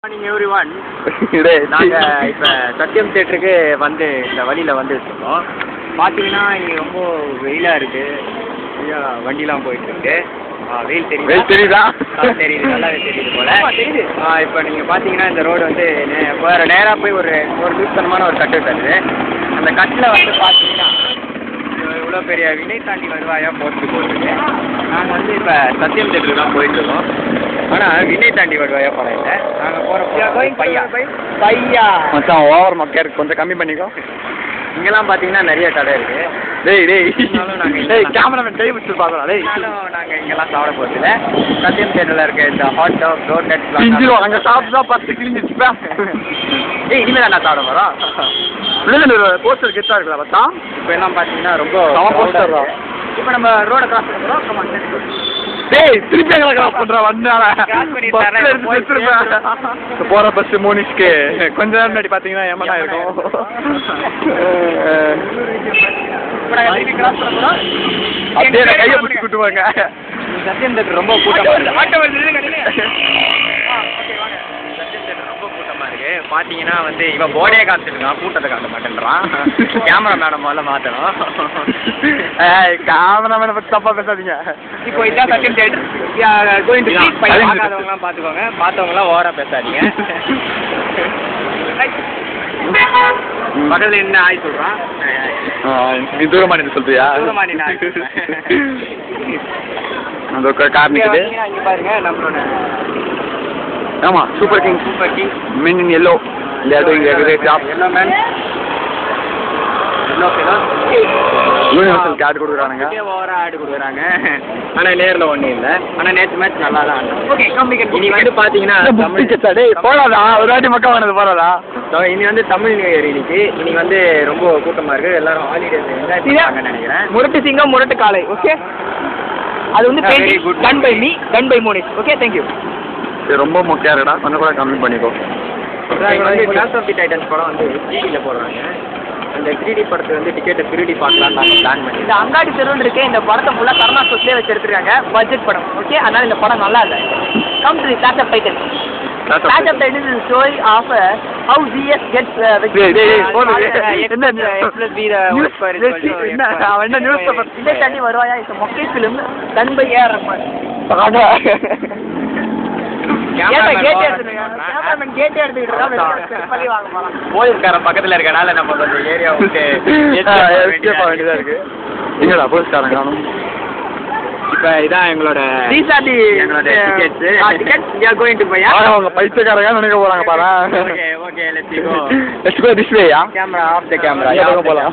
Morning everyone. நாங்கள் இப்போ சத்யம் தேட்டருக்கு வந்து இந்த வழியில் வந்துட்டுருக்கோம். பார்த்தீங்கன்னா இங்கே ரொம்ப வெயிலாக இருக்குது. வண்டிலாம் போயிட்டுருக்கு. வெயில் தெரியுதா? தெரியுது, நல்லாவே தெரியுது போல் தெரியுது. இப்போ நீங்கள் பார்த்தீங்கன்னா இந்த ரோடு வந்து வேறு நேராக போய் ஒரு தூத்தனமான ஒரு கட்டு தருது. அந்த கட்டில் வந்து பார்த்தீங்கன்னா இவ்வளோ பெரிய வினை தாண்டி வருவாயாக போட்டுருக்கு. நாங்கள் வந்து இப்போ சத்யம் தேட்டருக்கு தான் போயிட்டுருக்கோம். ஆனால் வினை தாண்டி வருவாயா படம் இல்லை. நாங்கள் போகிற பையா மச்சான் ஓவர் மக்கள் கொஞ்சம் கம்மி பண்ணிக்கோ. இங்கெல்லாம் பார்த்தீங்கன்னா நிறைய கடை இருக்குது. நாங்கள் கேமராமேன் கை வச்சு பார்க்கலாம். நாங்கள் இங்கெல்லாம் சாப்பிட போகிறதில்ல. சத்யம் தேட்டரில் இருக்க இந்த ஹாட் டாக் டோர்னட் அங்கே சாப்பிட்டு தான் 10 கிழிஞ்சிச்சுப்பேன். இனிமேல் தான் நான் சாப்பிட போகிறோம். போஸ்டர் கெத்தாக இருக்குதா பார்த்தா? இப்போ எல்லாம் பார்த்தீங்கன்னா ரொம்ப போஸ்டர் தான். இப்போ நம்ம ரோடை கிராஸ் பண்ணுறோம். திருப்பி எங்களை கிராஸ் பண்ணுறோம். வந்தால போகிற பஸ் மோனிஷ்க்கு கொஞ்ச நேரம் முன்னாடி பார்த்தீங்கன்னா ஏமாடா இருக்கும். அப்படியே கையை பிடிச்சி கூட்டுவாங்க. சத்யம் தேட்டர் ரொம்ப கூட்டமாக இருக்கு. பார்த்தீங்கன்னா வந்து இவன் போர்டே காத்துருக்கான், கூட்டத்தை காட்ட மாட்டேன்றான். கேமரா மேடம் முதல்ல மாற்றணும். கேமரா மேடம் பற்றி தப்பாக பேசாதீங்க. இப்போ இதான் சத்யம் தேட்டர். பார்க்காதவங்களாம் பார்த்துக்கோங்க, பார்த்தவங்களாம் ஓவராக பேசாதீங்க. பக்கத்தில் என்ன ஆய் சொல்கிறான். நீ தூரமானு சொல்றியா? தூரமானி அந்த காரணத்துக்கு இங்கே பாருங்க நம்மளோட. ஆமாம், super king men in yellow. They are doing a great job. Yellow man. Universal card கொடுக்குறானுங்க. ஓவரா ஆடு கொடுக்குறாங்க. ஆனால் நேரில் ஒன்றும் இல்லை. ஆனால் நேற்று மேட்ச் நல்லா தான் ஆடும். ஓகே, இனி வந்து பார்த்தீங்கன்னா போடாதா ஒரு வாட்டி மக்கள் வாங்கினது போடாதா. இனி வந்து தமிழ் நியூ இயர் இன்னைக்கு வந்து ரொம்ப கூட்டமாக இருக்குது. எல்லாரும் ஹாலிடேஸ் என்ஜாய் நினைக்கிறேன். முரட்டு சிங்கம் முரட்டு காலை. ஓகே, அது வந்து done by me, done by Monish. Okay, thank you. ரொம்ப முக்கியம் இருக்குடா, கொஞ்சம் கூட கம்மி பண்ணிக்கோ. கிளாஸ் ஆஃப் தி டைட்டன்ஸ் படம் வந்து 3Dல போடுறாங்க. அந்த 3D படத்தை வந்து டிக்கெட்டை 3D பார்க்கலாம் நாங்கள் பிளான் பண்ணி. இந்த அங்காடி தெருவில் இருக்க இந்த படத்தை ஃபுல்லாக கர்ணா சோஸ்லேயே வச்சு எடுத்துருக்காங்க. பட்ஜெட் படம். ஓகே, அதனால் இந்த படம் நல்லா இல்லை. Come to the Clash of Titans. Clash of Titans is story of how Zeus gets என்ன நியூஸ் பேப்பர் இதே தண்ணி வருவாயா. இது மொக்கை film done by A R Rahman. போலீஸ்காரன் பக்கத்துல இருக்கனால நம்ம கொஞ்சம் ஏரியா விட்டு வேண்டியதா இருக்கு. எங்கடா போலீஸ்காரன் காணும். இப்ப இதான் எங்களோட பைத்தியக்காரங்க நினைக்க போறாங்க பாரு. Okay, let's go this way. Camera off the camera போலாம்.